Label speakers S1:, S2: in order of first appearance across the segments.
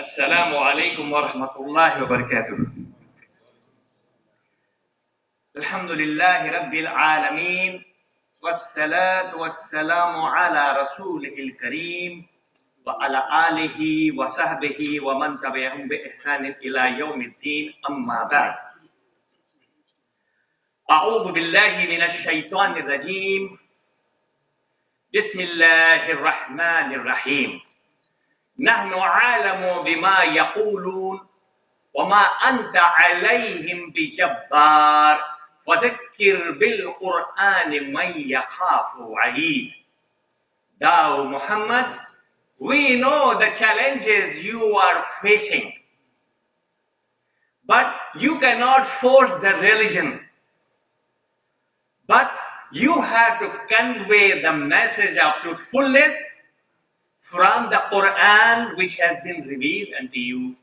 S1: Assalamu alaikum wa rahmatullahi wa barakatuh. Alhamdulillahi rabbil alameen. Wassalatu wassalamu ala rasulihil kareem wa ala alihi wa sahbihi wa man tabi'ahum bi ihsanin ila yaumiddin amma ba'd. A'udhu billahi minash shaitanir rajim. Bismillahir rahmanir rahim. Nahnu a'lamu bima yaqulun wa ma anta 'alaihim bijabbar fadhakkir bil qur'ani man yakhafu 'aid. Thou Muhammad, we know the challenges you are facing, but you cannot force the religion, but you have to convey the message of truthfulness from the Quran which has been revealed unto you.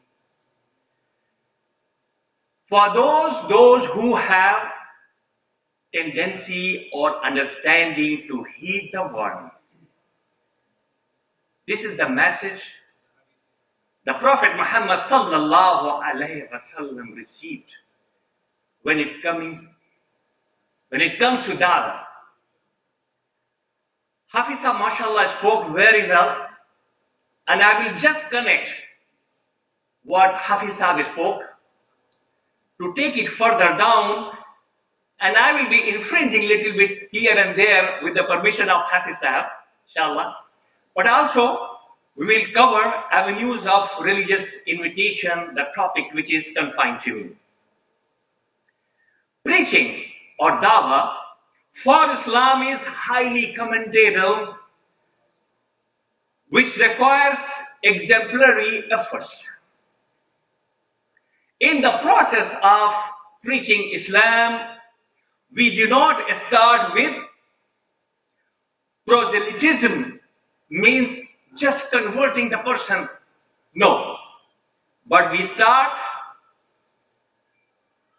S1: For those who have tendency or understanding to heed the word, this is the message the Prophet Muhammad sallallahu alaihi wasallam received when it comes to Dawah. Hafiza mashallah spoke very well, and I will just connect what Hafiza spoke to take it further down, and I will be infringing a little bit here and there with the permission of Hafiza, inshallah. But also, we will cover avenues of religious invitation, the topic which is confined to me. Preaching or Dawah for Islam is highly commendable, which requires exemplary efforts. In the process of preaching Islam, we do not start with proselytism, means just converting the person. No. But we start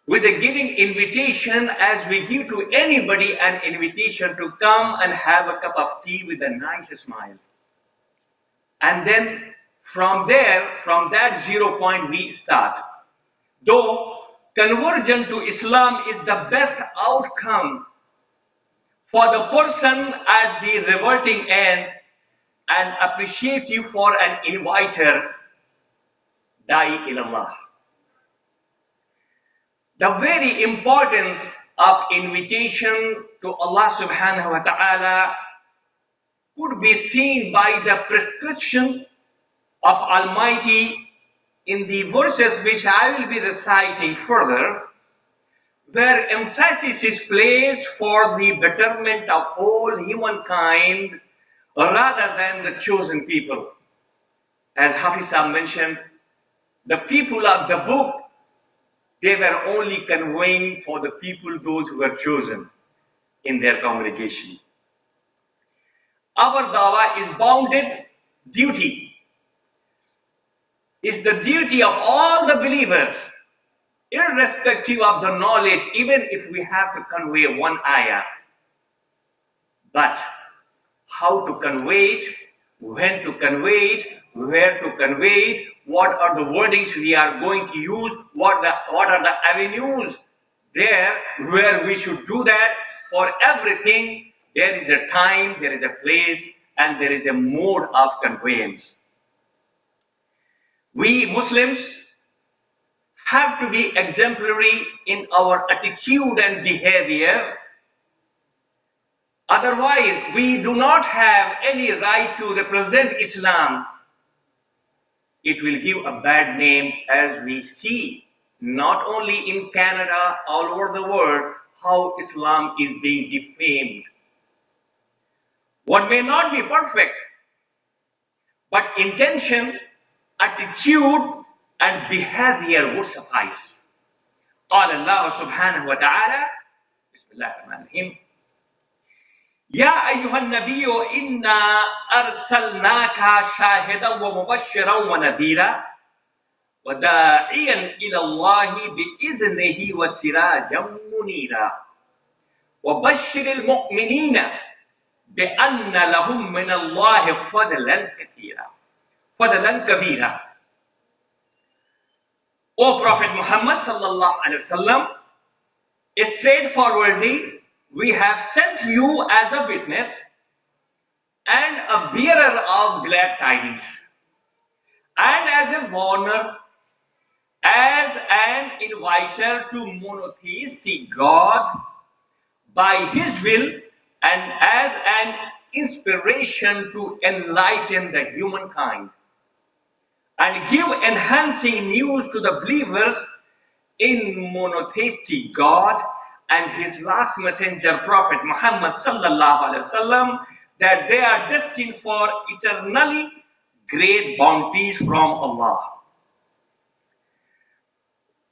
S1: with a giving invitation, as we give to anybody an invitation to come and have a cup of tea with a nice smile. And then from there, from that 0 point, we start. Though conversion to Islam is the best outcome for the person at the reverting end, and appreciate you for an inviter, Da'i ilallah. The very importance of invitation to Allah subhanahu wa ta'ala could be seen by the prescription of Almighty in the verses which I will be reciting further, where emphasis is placed for the betterment of whole humankind rather than the chosen people. As Hafiza mentioned, the people of the book, they were only conveying for the people, those who were chosen in their congregation. Our Dawah is bounded duty, is the duty of all the believers, irrespective of the knowledge, even if we have to convey one ayah. But how to convey it, when to convey it, where to convey it, what are the wordings we are going to use, what are the avenues there where we should do that. For everything, there is a time, there is a place, and there is a mode of conveyance. We Muslims have to be exemplary in our attitude and behavior. Otherwise, we do not have any right to represent Islam. It will give a bad name, as we see not only in Canada, all over the world, how Islam is being defamed. One may not be perfect, but intention, attitude, and behavior would suffice. قال الله سبحانه وتعالى بسم الله الرحمن الرحيم يا أيها النبي إنا أرسلناك شاهدا ومبشرا ونذيرا وداعيا إلى الله بإذنه وسراجا منيرا وبشر المؤمنين بأن لهم من الله فضلا كبيرا. O Prophet Muhammad sallallahu alaihi wasallam, straightforwardly, we have sent you as a witness and a bearer of glad tidings, and as a warner, as an inviter to monotheistic God by His will, and as an inspiration to enlighten the humankind and give enhancing news to the believers in monotheistic God and His last messenger, Prophet Muhammad sallallahu alaihi wasallam, that they are destined for eternally great bounties from Allah.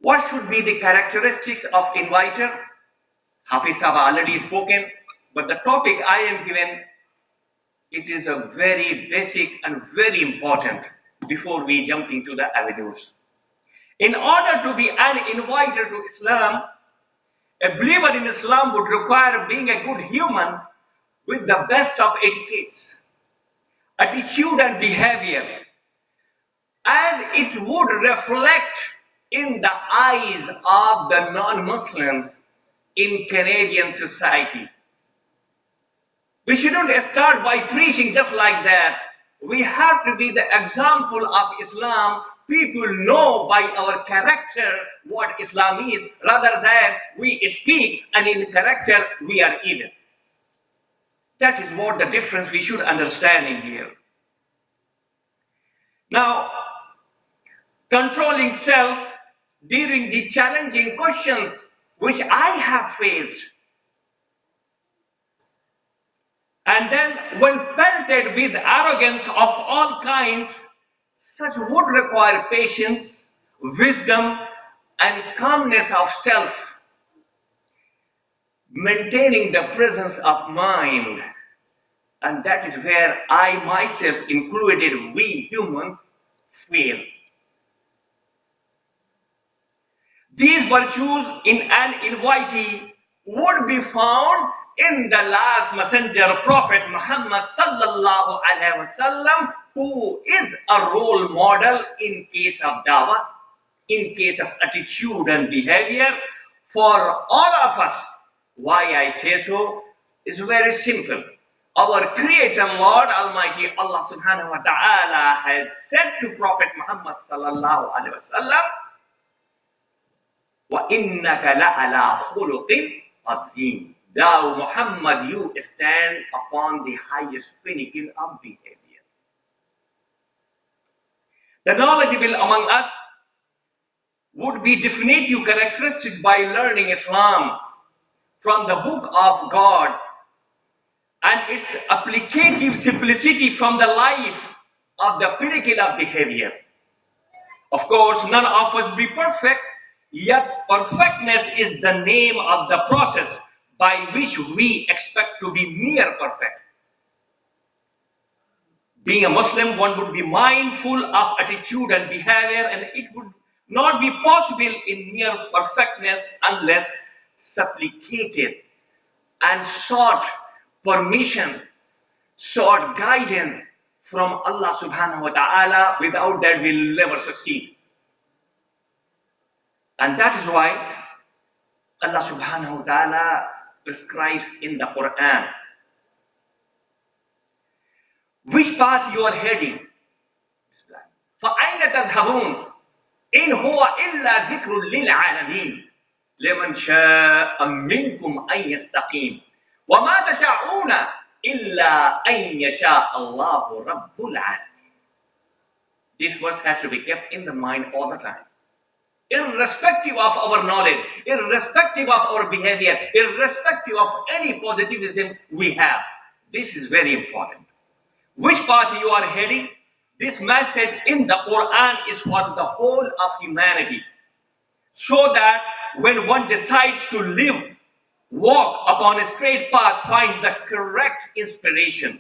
S1: What should be the characteristics of inviter? Hafiz have already spoken, but the topic I am given, it is a very basic and very important before we jump into the avenues. In order to be an inviter to Islam, a believer in Islam would require being a good human with the best of etiquettes, attitude and behavior, as it would reflect in the eyes of the non-Muslims in Canadian society. We shouldn't start by preaching just like that. We have to be the example of Islam. People know by our character what Islam is, rather than we speak and in character we are evil. That is what the difference we should understand in here. Now, controlling self during the challenging questions which I have faced, and then when pelted with arrogance of all kinds, such would require patience, wisdom, and calmness of self, maintaining the presence of mind. And that is where I myself included, we humans fail. These virtues in an invitee would be found in the last messenger, Prophet Muhammad sallallahu alaihi wasallam, who is a role model in case of dawah, in case of attitude and behavior for all of us. Why I say so is very simple. Our Creator, Lord Almighty Allah subhanahu wa ta'ala, had said to Prophet Muhammad sallallahu alaihi wasallam, وَإِنَّكَ لَعَلَى خُلُقٍ عَظِيمٍ. Thou, Muhammad, you stand upon the highest pinnacle of behavior. The knowledgeable among us would be definitive characteristics by learning Islam from the book of God and its applicative simplicity from the life of the pinnacle of behavior. Of course, none of us be perfect, yet perfectness is the name of the process by which we expect to be near perfect. Being a Muslim, one would be mindful of attitude and behavior, and it would not be possible in near perfectness unless supplicated and sought permission, sought guidance from Allah subhanahu wa ta'ala. Without that, we'll never succeed. And that is why Allah subhanahu wa ta'ala prescribes in the Quran which path you are heading. فَأَيْنَ تَذْهَبُونَ إِنْ هُوَ إِلَّا ذِكْرٌ لِلْعَالَمِينَ لِمَنْ شَاءَ مِنْكُمْ أَنْ يَسْتَقِيمَ وَمَا تَشَاءُونَ إِلَّا أَنْ يَشَاءَ اللَّهُ رَبُّ الْعَالَمِينَ. This verse has to be kept in the mind all the time. Irrespective of our knowledge, irrespective of our behavior, irrespective of any positivism we have. This is very important. Which path you are heading? This message in the Quran is for the whole of humanity, so that when one decides to live, walk upon a straight path, finds the correct inspiration.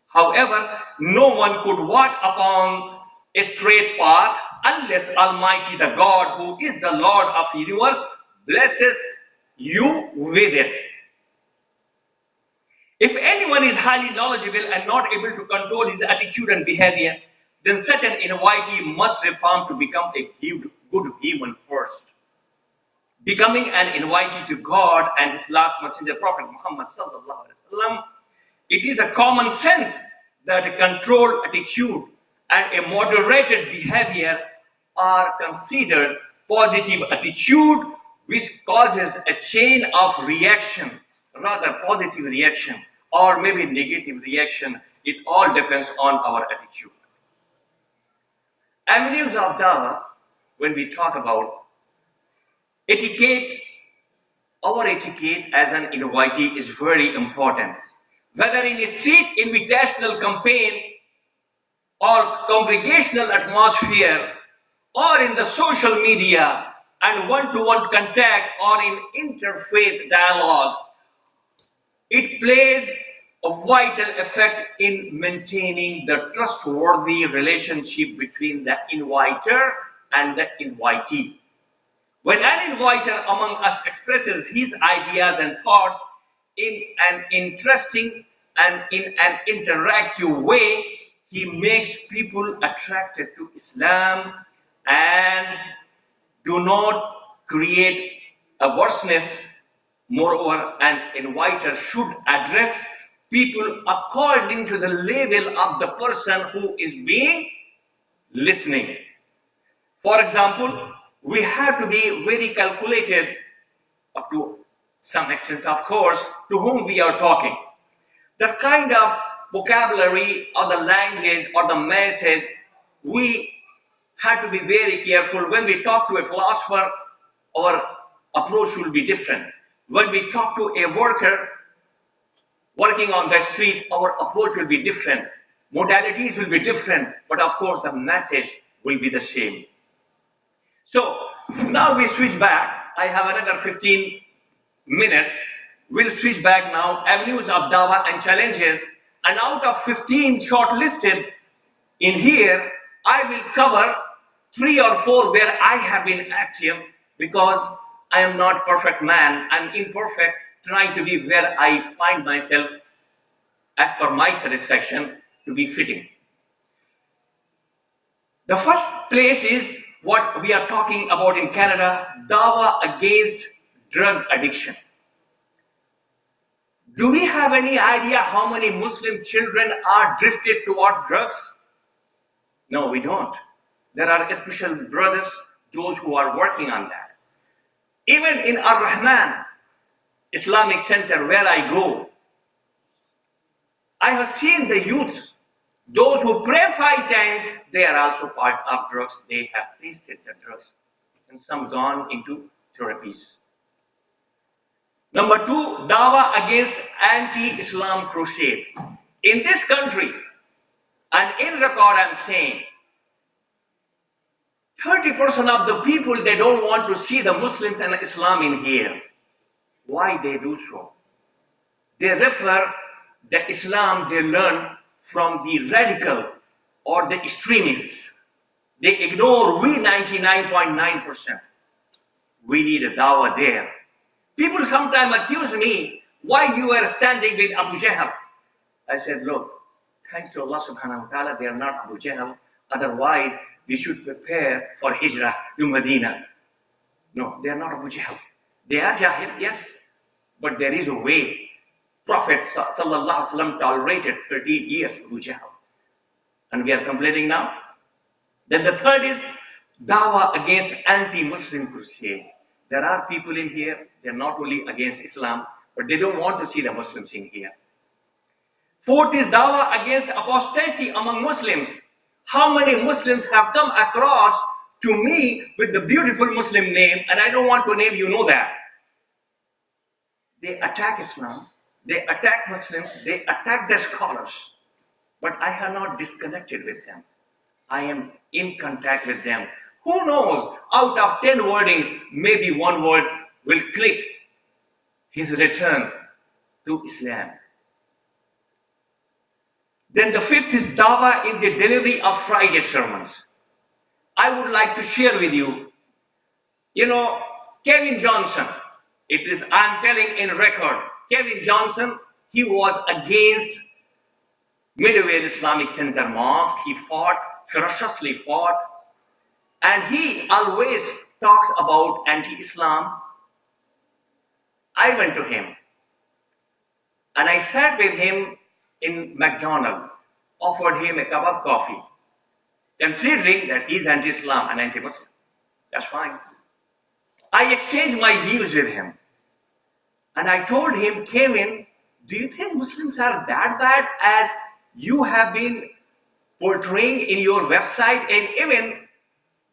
S1: However, no one could walk upon a straight path unless Almighty, the God who is the Lord of the universe, blesses you with it. If anyone is highly knowledgeable and not able to control his attitude and behavior, then such an invitee must reform to become a good human first. Becoming an invitee to God and His last messenger, Prophet Muhammad sallallahu alaihi wasallam, it is a common sense that a controlled attitude and a moderated behavior are considered positive attitude, which causes a chain of reaction, rather positive reaction or maybe negative reaction. It all depends on our attitude. Avenues of Dawah, when we talk about etiquette, our etiquette as an invitee is very important. Whether in a street invitational campaign or congregational atmosphere or in the social media and one-to-one contact or in interfaith dialogue, it plays a vital effect in maintaining the trustworthy relationship between the inviter and the invitee. When an inviter among us expresses his ideas and thoughts in an interesting and in an interactive way, he makes people attracted to Islam and do not create averseness. Moreover, an inviter should address people according to the level of the person who is being listening. For example, we have to be very calculated up to some extent, of course, to whom we are talking. The kind of vocabulary or the language or the message, we have to be very careful. When we talk to a philosopher, our approach will be different. When we talk to a worker working on the street, our approach will be different. Modalities will be different, but of course the message will be the same. So now we switch back. I have another 15 minutes. We'll switch back now. Avenues of Dawah and challenges. And out of 15 shortlisted in here, I will cover 3 or 4 where I have been active, because I am not perfect man. I'm imperfect, trying to be where I find myself as per my satisfaction to be fitting. The first place is what we are talking about in Canada, Dawah against drug addiction. Do we have any idea how many Muslim children are drifted towards drugs? No, we don't. There are special brothers, those who are working on that. Even in Ar-Rahman Islamic Center where I go, I have seen the youth, those who pray 5 times, they are also part of drugs. They have tasted the drugs and some gone into therapies. Number 2, Dawah against anti-Islam crusade. In this country, and in record I'm saying, 30% of the people, they don't want to see the Muslims and Islam in here. Why they do so? They refer the Islam they learn from the radical or the extremists. They ignore we 99.9%. We need a Dawah there. People sometimes accuse me, why you are standing with Abu Jahl? I said, look, thanks to Allah subhanahu wa ta'ala, they are not Abu Jahl. Otherwise, we should prepare for Hijrah to Medina. No, they are not Abu Jahl. They are Jahil, yes, but there is a way. Prophet sallallahu alaihi wasallam tolerated 13 years Abu Jahl. And we are complaining now. Then the third is Dawah against anti-Muslim crusade. There are people in here, they are not only against Islam, but they don't want to see the Muslims in here. Fourth is Dawah against apostasy among Muslims. How many Muslims have come across to me with the beautiful Muslim name, and I don't want to name, you know that. They attack Islam, they attack Muslims, they attack their scholars, but I have not disconnected with them. I am in contact with them. Who knows, out of 10 wordings, maybe 1 word will click his return to Islam. Then the fifth is Dawah in the delivery of Friday sermons. I would like to share with you, Kevin Johnson, I'm telling in record, Kevin Johnson, he was against Midway Islamic Center Mosque. He fought ferociously fought, and he always talks about anti-Islam. I went to him and I sat with him in McDonald's, offered him a cup of coffee, considering that he's anti-Islam and anti-Muslim. That's fine. I exchanged my views with him. And I told him, Kevin, do you think Muslims are that bad as you have been portraying in your website? And even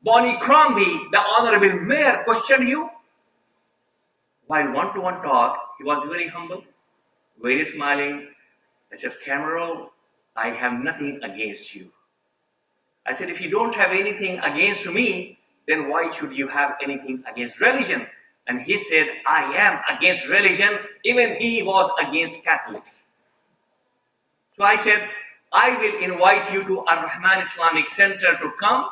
S1: Bonnie Crombie, the Honorable Mayor, questioned you. While one-to-one talk, he was very humble, very smiling. I said, Qamrul, I have nothing against you. I said, if you don't have anything against me, then why should you have anything against religion? And he said, I am against religion. Even he was against Catholics. So I said, I will invite you to Ar-Rahman Islamic Center to come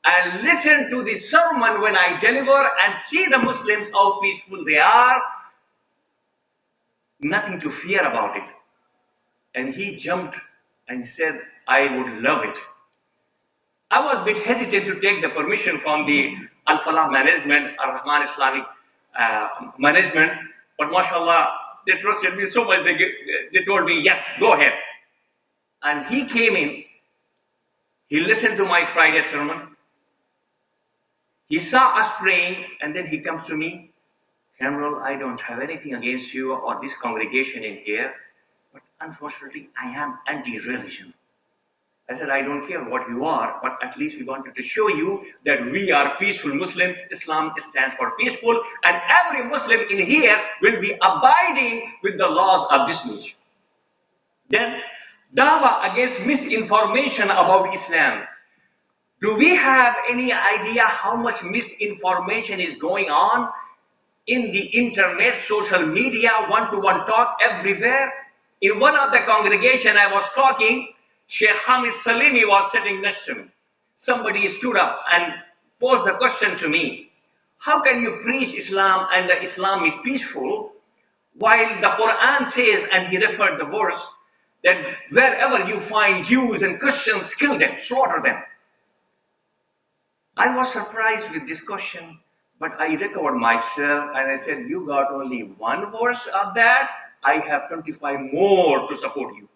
S1: and listen to the sermon when I deliver and see the Muslims, how peaceful they are. Nothing to fear about it. And he jumped and said, I would love it. I was a bit hesitant to take the permission from the Al-Falah management, Ar-Rahman Islamic management, but mashallah, they trusted me so much, they told me, yes, go ahead. And he came in, he listened to my Friday sermon, he saw us praying, and then he comes to me, Qamrul, I don't have anything against you or this congregation in here, but unfortunately, I am anti-religion. I said, I don't care what you are, but at least we wanted to show you that we are peaceful Muslims. Islam stands for peaceful, and every Muslim in here will be abiding with the laws of this nation. Then, dawah against misinformation about Islam. Do we have any idea how much misinformation is going on in the internet, social media, one-to-one talk everywhere? In one of the congregation I was talking, Sheikh Hamid Salimi was sitting next to me. Somebody stood up and posed the question to me, how can you preach Islam and the Islam is peaceful while the Quran says, and he referred the verse, that wherever you find Jews and Christians, kill them, slaughter them. I was surprised with this question, but I recovered myself and I said, you got only one verse of that, I have 25 more to support you.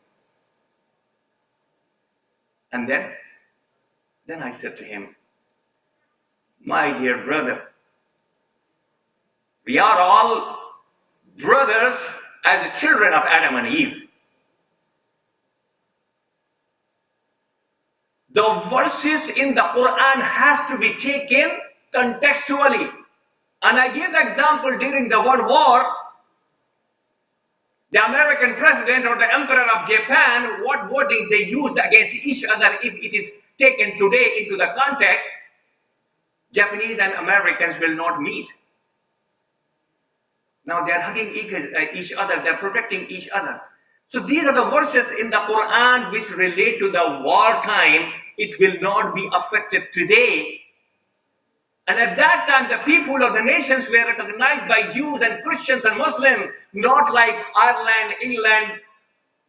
S1: And then I said to him, my dear brother, we are all brothers as the children of Adam and Eve. The verses in the Quran has to be taken contextually. And I gave the example during the World War, the American president or the emperor of Japan, what wordings they use against each other if it is taken today into the context, Japanese and Americans will not meet. Now they are hugging each other, they are protecting each other. So these are the verses in the Quran which relate to the wartime. It will not be affected today. And at that time, the people of the nations were recognized by Jews and Christians and Muslims, not like Ireland, England,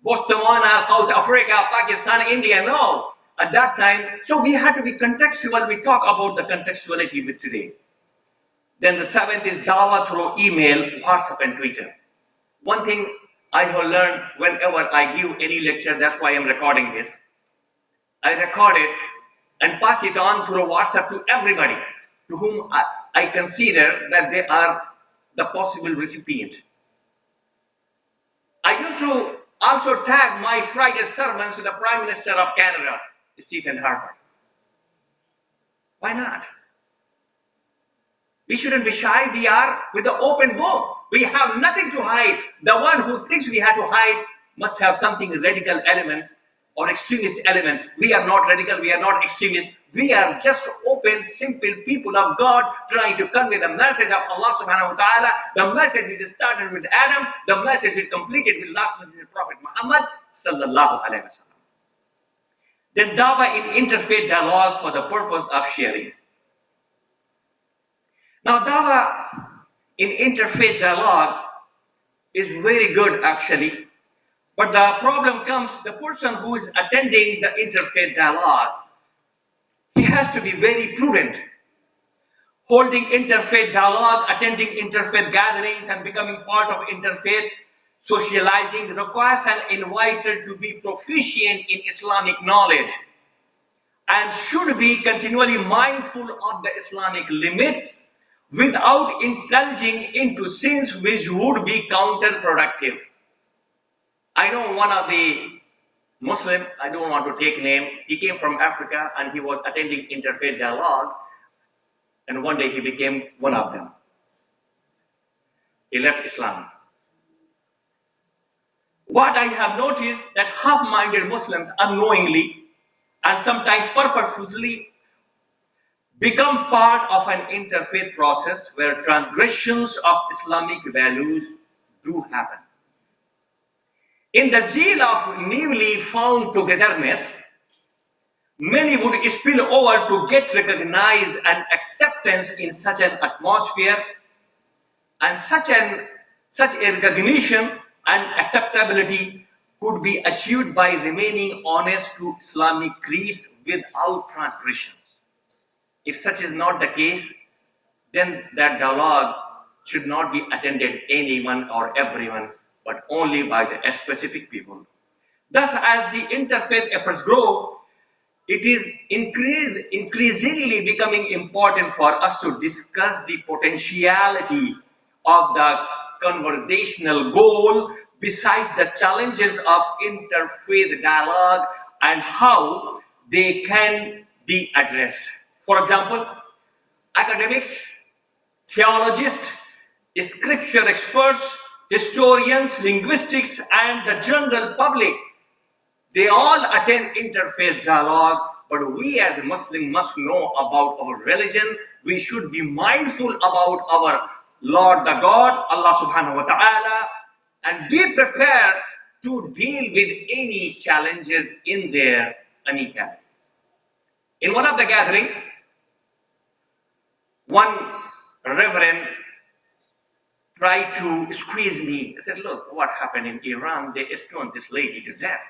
S1: Botswana, South Africa, Pakistan, India. No, at that time. So we had to be contextual. We talk about the contextuality with today. Then the seventh is dawah through email, WhatsApp, and Twitter. One thing I have learned whenever I give any lecture, that's why I'm recording this. I record it and pass it on through WhatsApp to everybody to whom I consider that they are the possible recipient. I used to also tag my Friday sermons to the Prime Minister of Canada, Stephen Harper. Why not? We shouldn't be shy. We are with the open book. We have nothing to hide. The one who thinks we have to hide must have something radical elements or extremist elements. We are not radical. We are not extremists. We are just open, simple people of God trying to convey the message of Allah subhanahu wa ta'ala, the message which started with Adam, the message which completed with last message of Prophet Muhammad sallallahu alaihi wasallam. Then dawah in interfaith dialogue for the purpose of sharing. Now dawah in interfaith dialogue is very good actually, but the problem comes, the person who is attending the interfaith dialogue he has to be very prudent. Holding interfaith dialogue, attending interfaith gatherings, and becoming part of interfaith socializing requires an invited to be proficient in Islamic knowledge and should be continually mindful of the Islamic limits without indulging into sins which would be counterproductive. I know one of the Muslim, I don't want to take name, he came from Africa and he was attending interfaith dialogue, and one day he became one of them. He left Islam. What I have noticed that half-minded Muslims unknowingly and sometimes purposefully become part of an interfaith process where transgressions of Islamic values do happen. In the zeal of newly found togetherness, many would spill over to get recognized and acceptance in such an atmosphere, and such a recognition and acceptability could be achieved by remaining honest to Islamic creeds without transgressions. If such is not the case, then that dialogue should not be attended anyone or everyone, but only by the specific people. Thus, as the interfaith efforts grow, it is increasingly becoming important for us to discuss the potentiality of the conversational goal beside the challenges of interfaith dialogue and how they can be addressed. For example, academics, theologists, scripture experts, historians, linguistics, and the general public, they all attend interfaith dialogue, but we as Muslims must know about our religion. We should be mindful about our Lord the God, Allah subhanahu wa ta'ala, and be prepared to deal with any challenges in their unicality. In one of the gatherings, one reverend tried to squeeze me. I said, look, what happened in Iran? They stoned this lady to death.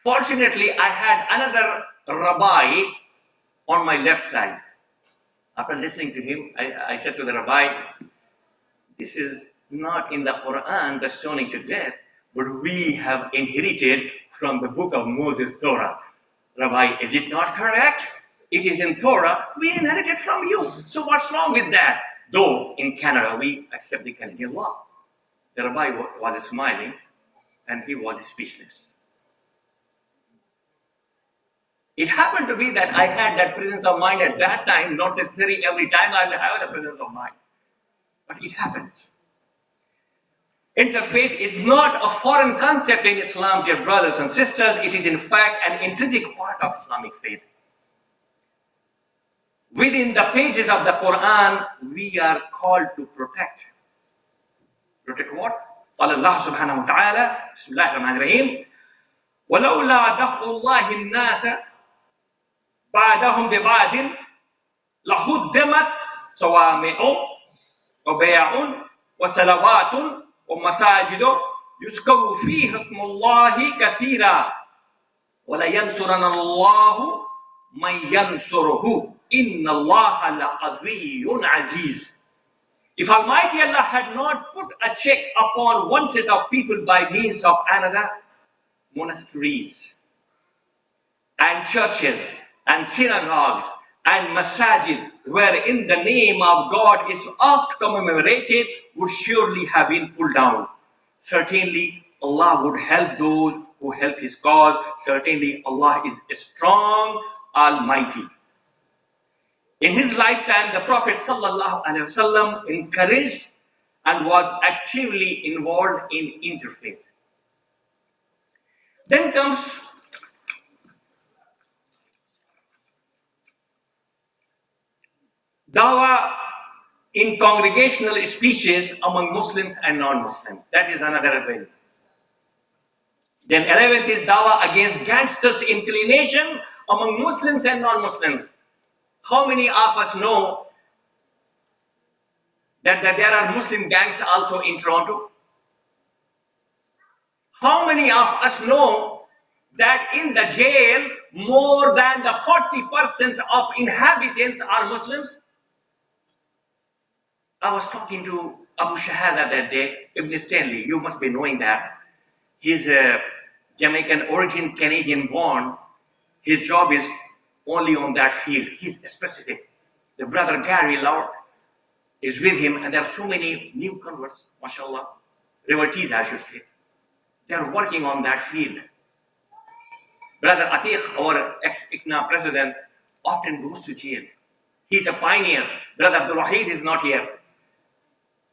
S1: Fortunately, I had another rabbi on my left side. After listening to him, I said to the rabbi, this is not in the Quran, the stoning to death, but we have inherited from the book of Moses, Torah. Rabbi, is it not correct? It is in Torah, we inherited from you. So what's wrong with that? Though in Canada, we accept the Canadian law. The rabbi was smiling and he was speechless. It happened to be that I had that presence of mind at that time, not necessarily every time I will have the presence of mind. But it happens. Interfaith is not a foreign concept in Islam, dear brothers and sisters. It is in fact an intrinsic part of Islamic faith. Within the pages of the Quran, we are called to protect. Protect what? قال الله سبحانه وتعالى بسم الله الرحمن الرحيم ولولا دفع الله الناس بعدهم ببعض لهدمت صوامع وبيع وصلوات ومساجد يذكر فيها اسم الله كثيرا ولينصرن الله من ينصره إن الله لقوي عزيز. If Almighty Allah had not put a check upon one set of people by means of another, monasteries and churches and synagogues and masajid, wherein the name of God is oft commemorated, would surely have been pulled down. Certainly, Allah would help those who help His cause. Certainly, Allah is strong, Almighty. In his lifetime, the Prophet ﷺ encouraged and was actively involved in interfaith. Then comes Dawah in congregational speeches among Muslims and non-Muslims. That is another way. Then 11th is Dawah against gangsters' inclination among Muslims and non-Muslims. How many of us know that there are Muslim gangs also in Toronto? How many of us know that in the jail more than the 40% of inhabitants are Muslims? I was talking to Abu Shahada that day, Ibn Stanley. You must be knowing that. He's a Jamaican origin, Canadian born. His job is only on that field. He's specific. The brother Gary Lord is with him, and there are so many new converts, mashallah, revertees, I should say. They are working on that field. Brother Atiq, our ex-ICNA president, often goes to jail. He's a pioneer. Brother Abdul Wahid is not here.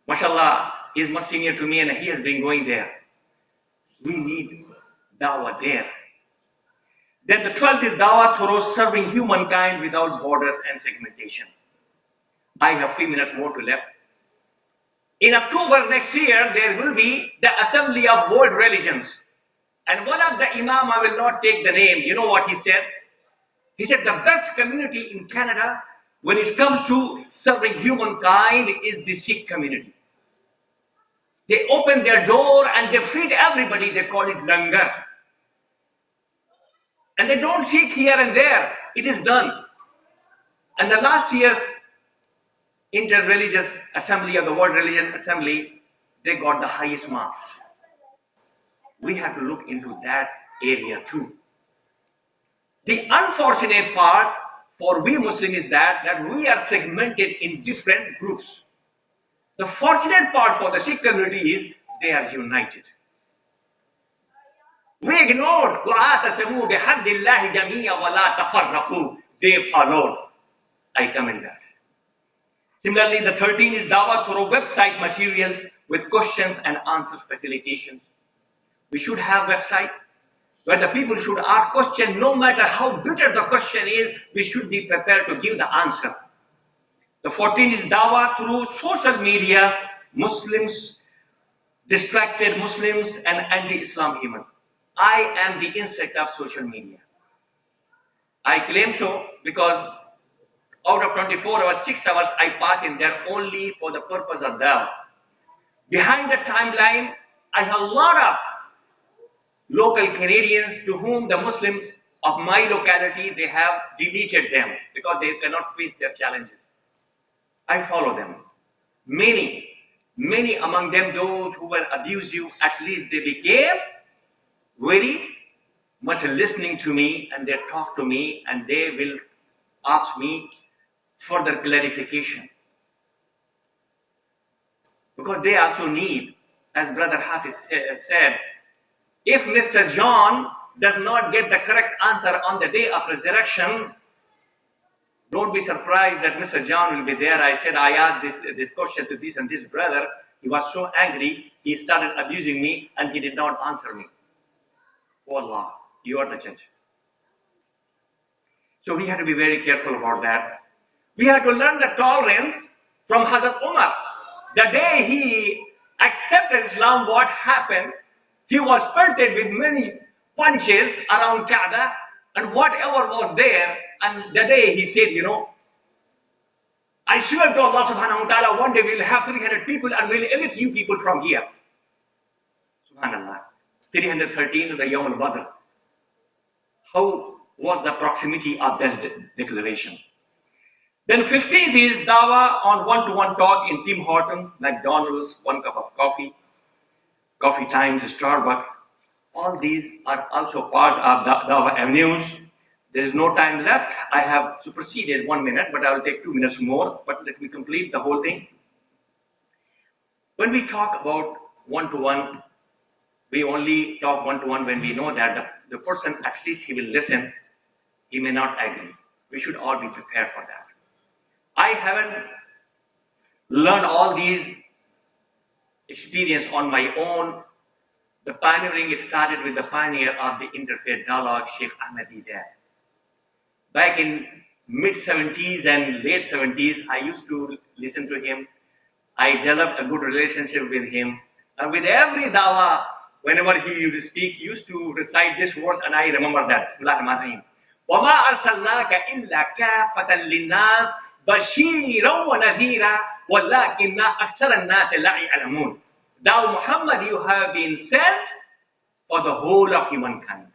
S1: Mashallah, he's much senior to me and he has been going there. We need dawah there. Then the 12th is dawah through serving humankind without borders and segmentation. I have 3 minutes more to left. In October next year, there will be the Assembly of World Religions. And one of the Imam, I will not take the name, you know what he said? He said the best community in Canada when it comes to serving humankind is the Sikh community. They open their door and they feed everybody. They call it langar. And they don't seek here and there. It is done. And the last year's Inter-Religious Assembly of the World Religion Assembly, they got the highest marks. We have to look into that area too. The unfortunate part for we Muslims is that we are segmented in different groups. The fortunate part for the Sikh community is they are united. We ignored they followed. I comment that. Similarly, the 13th is dawah through website materials with questions and answer facilitations. We should have website where the people should ask question, no matter how bitter the question is, we should be prepared to give the answer. The 14th is dawah through social media, Muslims, distracted Muslims and anti-Islam humans. I am the insect of social media. I claim so because out of 24 hours, 6 hours I pass in there only for the purpose of dawah. Behind the timeline, I have a lot of local Canadians to whom the Muslims of my locality, they have deleted them because they cannot face their challenges. I follow them. Many among them, those who were abusive, at least they became very much listening to me and they talk to me and they will ask me further clarification. Because they also need, as Brother Hafiz said, if Mr. John does not get the correct answer on the day of resurrection, don't be surprised that Mr. John will be there. I said, I asked this question to this and this brother. He was so angry, he started abusing me and he did not answer me. Oh Allah, you are the judge. So we have to be very careful about that. We have to learn the tolerance from Hazrat Umar. The day he accepted Islam, what happened? He was pelted with many punches around Kaaba and whatever was there. And the day he said, you know, I swear to Allah subhanahu wa ta'ala, one day we'll have 300 people and we'll evict you people from here. Subhanallah. 313 the Yawm al-Badr. How was the proximity of this declaration? Then 15th is dawah on one-to-one talk in Tim Horton, McDonald's, 1 cup of coffee, Coffee Times, Starbucks. All these are also part of the dawah avenues. There is no time left. I have superseded 1 minute, but I will take 2 minutes more. But let me complete the whole thing. When we talk about one-to-one, we only talk one-to-one when we know that the person, at least he will listen. He may not agree. We should all be prepared for that. I haven't learned all these experience on my own. The pioneering started with the pioneer of the interfaith dialogue, Sheikh Ahmadi there. Back in mid-70s and late 70s, I used to listen to him. I developed a good relationship with him. And with every dawah, whenever he used to speak, he used to recite this verse, and I remember that. Bismillahirrahmanirrahim. وَمَا أَرْسَلْنَاكَ إِلَّا كَافَةً لِلنَّاسِ بَشِيرًا وَنَذِيرًا وَلَكِنَّ أَكْثَرَ النَّاسِ لَا يَعْلَمُونَ. Thou Muhammad, you have been sent for the whole of humankind.